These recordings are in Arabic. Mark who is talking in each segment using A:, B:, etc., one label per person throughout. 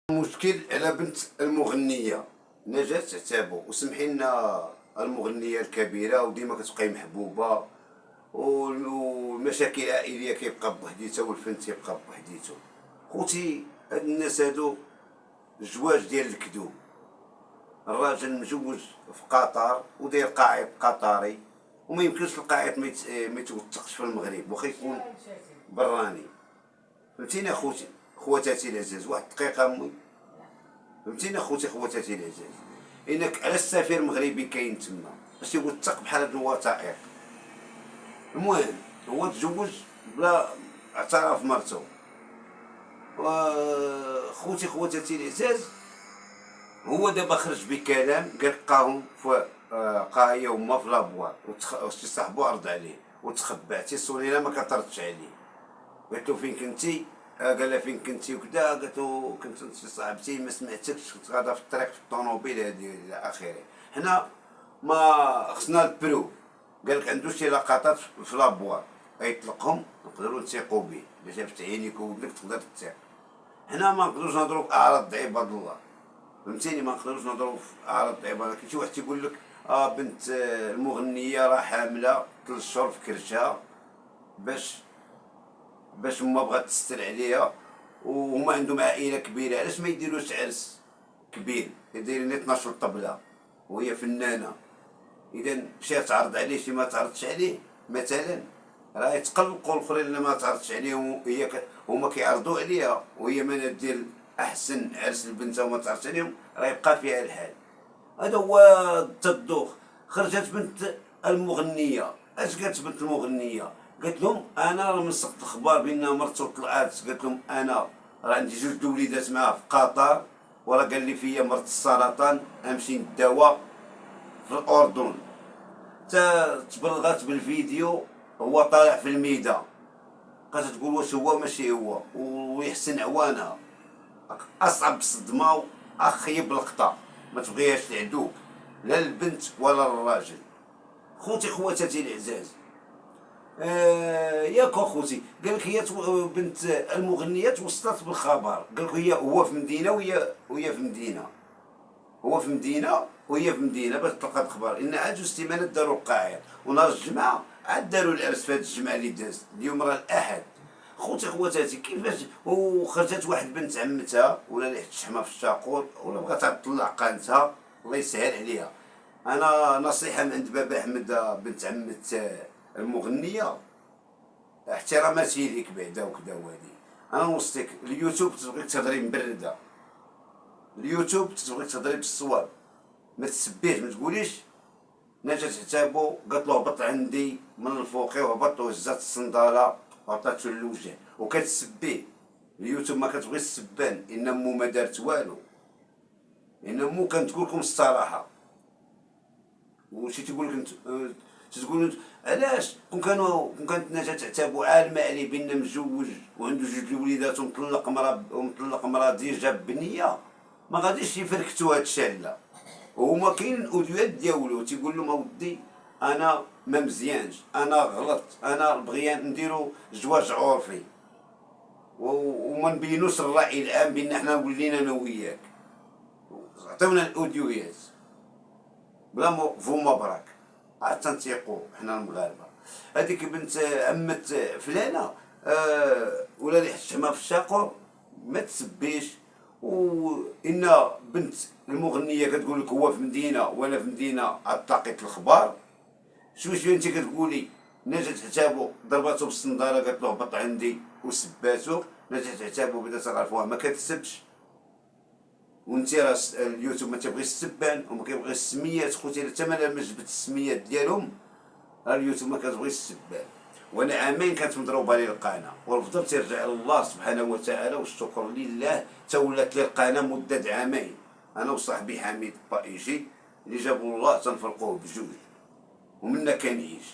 A: مشكل على بنت المغنية نجاة عتابو. وسمحي لنا المغنية الكبيرة وديما كتبقاي محبوبة، والمشاكل العائلية كيبقى بوحديتها والفن تيبقى بوحديتو. خوتي هاد الناس هادو الزواج ديال الكذوب. الراجل مجوج في قطر وداير قاعد قطري، وما يمكنش القاعد ما يتوثقش في المغرب واخا يكون براني. فهمتيني اخوتي خواتاتي العزاز؟ واحد الدقيقة امي. فهمتيني اخوتي خواتاتي العزاز؟ انك على السفير مغربي كاين تما باش يوثق بحال هاد الوثائق. المهم هو تزوج بلا اعتراف مرتو. خوتي خواتاتي العزاز، هو دابا خرج بكلام قال لقاهم في لقاها هي وما في لابوار وشي صاحبو عرض عليه وتخبى. حتى السوليله ما كتردش عليه، قالت له فين كنتي؟ قال لها فين كنتي وكذا، قالت له كنت عند شي صاحبتي ما سمعتكش، كنت غادا في الطريق في الطوموبيل هادي الى اخره. حنا ما خصنا البروف. قال لك عنده شي لقطات في لابوار غيطلقهم نقدروا نثيقوا به، الا شافت عينيك وودنك تقدر تثيق. حنا ما نقدروش نهضروا في اعراض عباد الله، فهمتيني؟ ما نقدروش نهضروا في اعراض عباد. كاين شي واحد تيقول لك بنت المغنيه راه حامله 3 شهور في كرشها باش ما بغات تستر عليها، وهما عندهم عائله كبيره، علاش ما يديروش عرس كبير دايرين 12 طبله وهي فنانه؟ اذا مشات تعرض عليه شي ما تعرضش عليه مثلا، راه يتقلقوا الاخرين اللي ما تعرضش عليهم هما كيعرضوا عليها، وهي ما دير احسن عرس لبنتها وما تعرضش عليهم، راه يبقى فيها الحال. هذا هو التدوخ. خرجت بنت المغنيه، اش قالت بنت المغنيه؟ قالت لهم انا راه مسقت الخبار بان مرتو طلعت، قالت لهم انا راه عندي 2 وليدات معاه في قطر، وراه قال لي فيا مرض السرطان امشي نداوى في الاردن. تبلغت بالفيديو هو طالع في الميدان، بقات تقول واش هو ماشي هو ويحسن عوانها. اصعب صدمه واخيب لقطه ما تبغيهاش لعدوك، لا البنت ولا الراجل. خوتي خواتاتي العزاز، ياك اخوتي، قال لك هي بنت المغنيه توصلت بالخبر، قال لك هو في مدينه وهي في مدينه، هو في مدينه وهي في مدينه باش تلقى الخبر. ان عاد 2 سيمانات داروا القاعه، ونهار الجمعه عاد داروا العرس في هذه الجمعه اللي دازت. اليوم راه الاحد. خوتي خواتاتي كيفاش؟ وخرجت واحد بنت عمتها ولا اللي حط شحمه في الشاقور ولا بغات تطلع قانتها، الله يسهل عليها. انا نصيحه من عند بابا احمد بنت عمت المغنيه، احتراماتي ليك بعدا وكذا. وهادي انا نوصيك، اليوتيوب تبغي تهضري مبرده، اليوتيوب تبغي تهضري بالصواب، ما تسبيش. ما تقوليش نجات عتابو قالت له هبط عندي من الفوقي وهبط وهزات الصنداله وعطاتو الوجه وكتسبيه. اليوتيوب ما كتبغي السبان، ان مو ما دارت والو، ان مو كنتقول لكم الصراحه. وشي تقول لك انت تقول علاش كون كانت نجاة عتابو عالمه عليه بان مزوج وعنده 2 وليدات ومطلق مرا ديال جاب بنيه، ما غاديش يفركتوا هاد الشله. وهما كاين الاوديوات ديالو تيقول لهم اودي انا ما مزيانش، انا غلط، انا بغي نديرو زواج عرفي وما نبينوش الراي العام بان حنا ولينا انا وياك. عطيونا الاوديوات بلا فما براك عاد تنتيقوا حنا المغاربه. هذيك بنت عمت فلانه ولا اللي حط شحمه في الشاقور ما تسبيش. وان بنت المغنيه كتقول لك هو في مدينه وانا في مدينه، عاد تلاقيت الخبار. شويه انت كتقولي نجات عتابو ضرباتو بالصنداله قالت له هبط عندي وسباتو. نجات عتابو بدا تعرفوها ما كتسبش، وانت راه اليوتيوب ما تيبغيش السبان وما كيبغيش السميات. خوتي حتى ما جبت السميات ديالهم، راه اليوتيوب ما كتبغيش السبان. وانا عامين كانت مضروبه لي القناه، والفضل تيرجع لله سبحانه وتعالى والشكر لله. تولات لي القناه مده عامين، انا وصاحبي حميد الطائجي اللي جابوا الله تنفرقوه بجوج، ومنا كنعيش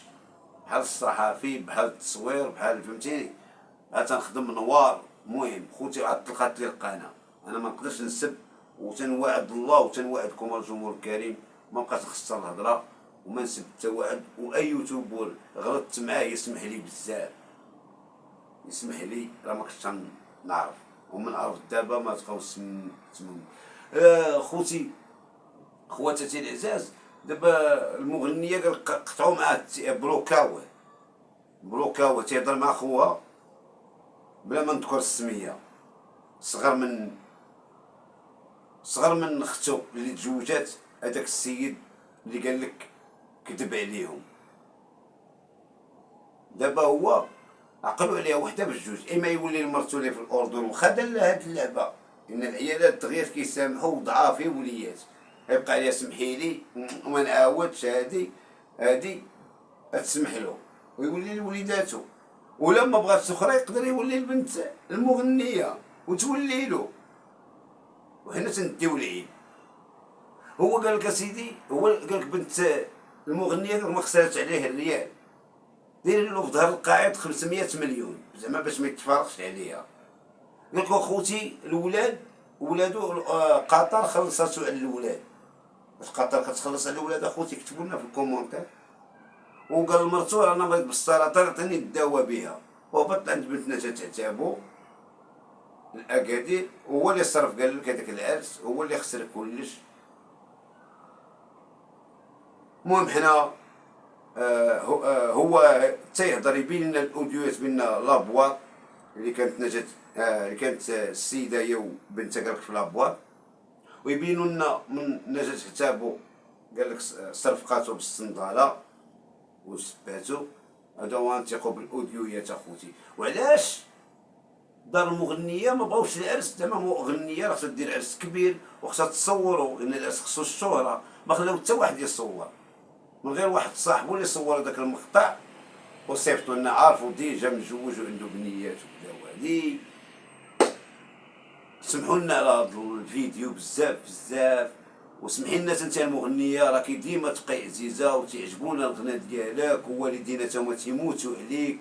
A: بحال الصحافي بحال التصوير بحال فهمتيني. عاد تنخدم نوار. المهم خوتي عاد طلقات لي القناه، انا ما نقدرش نسب. وتنوعد الله وتنوعدكم الجمهور الكريم ما بقاش نخسر الهضره وما نسب حتى واحد. واي يوتيوبر غلطت معاه يسمح لي بزاف، يسمح لي، راه ما كنتش نعرف ومن الارض دابا ما تبقاوش تسمم. خوتي خواتاتي العزاز، دابا المغنيه قطعوا معاه بلوكاوه تيهضر مع خوها بلا ما نذكر السميه، صغر من اختو اللي تزوجات هذاك السيد اللي قال لك كذب عليهم. دابا هو عقلوا عليها وحده بجوج، اما يولي لمرتو اللي في الاردن وخا دار لها هاد اللعبه، ان العيالات دغيا كيسامحوا وضعافي وليات، يبقى عليها سمحي لي وما نعاودش هادي تسمح له ويولي لوليداتو، ولا ما بغاتش اخرى يقدر يولي البنت المغنيه وتولي له، وحنا تنديو العيد. هو قال لك اسيدي، هو قال لك بنت المغنيه قال ما خسرت عليه الريال، داير له في ظهر القاعد 500 مليون زعما باش ما يتفارقش عليها. قال لك اخوتي ولادو قطر خلصاتو على الولاد، واش قطر كتخلص على الولاد اخوتي كتبوا لنا في الكومونتير. وقال لمرتو انا مريض بالسرطان عطيني الدواء بها، وهبط عند بنتنا تعتابو الاكادير، هو اللي صرف قال لك هذاك العرس، هو اللي خسر كلش. المهم حنا هو تيهضر يبين لنا الاوديوات بين لابواط اللي كانت نجاة، اللي كانت السيده هي وبنتها قالك في لابواط، ويبينوا لنا من نجاة حسابو قال لك صرفقاتو بالصنداله وسباتو. هذا هو نثيقوا بالاوديويات اخوتي. وعلاش دار المغنيه ما بغاوش العرس؟ زعما مغنيه راه خصها دير عرس كبير وخصها تصوروا، لان العرس خصو الشهره، ما خلاو حتى واحد يصور من غير واحد صاحبو اللي صور هذاك المقطع وصيفطو لنا، عارفو ديجا متزوج وعنده بنيات وكذا. وهادي سمحوا لنا على هذا الفيديو بزاف، وسمحي لنا انت المغنيه راكي ديما تبقاي عزيزه وتعجبونا الغناء ديالك، ووالدينا تاهما تيموتوا عليك.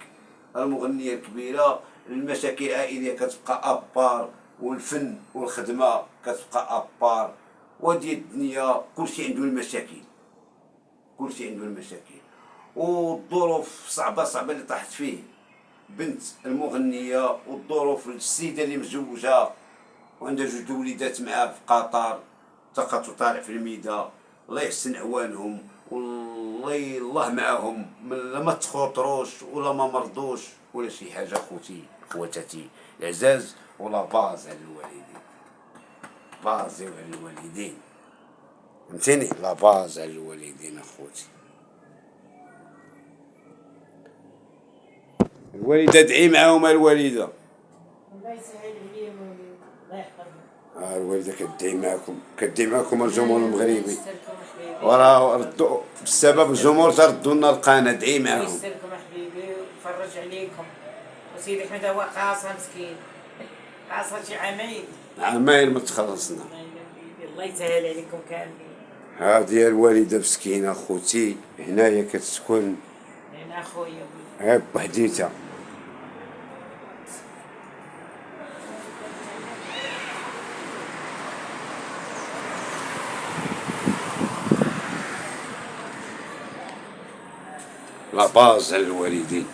A: المغنيه الكبيره، المشاكل العائليه كتبقى ابار، والفن والخدمه كتبقى ابار، ودي الدنيا كلشي عنده المشاكل، والظروف صعبه اللي طاحت فيه بنت المغنيه، والظروف السيده اللي مزوجه وعندها 2 وليدات معاه في قطر تقاتو طالع في الميدا. الله يحسن عوانهم والله معاهم، لا ما تخوطروش ولا ما مرضوش ولا شي حاجه خواتاتي العزاز، ولا باز على الوالدين، فهمتيني؟ لا باز على الوالدين اخوتي. الوالده ادعي معاهم، الوالده
B: الله يسهل عليهم الله يحفظهم.
A: الوالده كدعي معاكم الجمهور المغربي، وراه ردوا بسبب الجمهور تردوا لنا القناه، ادعي معاهم.
B: يسلكم حبيبي ويفرج عليكم، وسيدي حميد هو قاصر مسكين، قاصر شي
A: عمايل ما تخلصنا.
B: الله يسهل عليكم كاملين.
A: هادي الوالده مسكينه اخوتي، هنايا كتسكن
B: انا اخويا
A: بوحديتها. لا باز على الوالدين.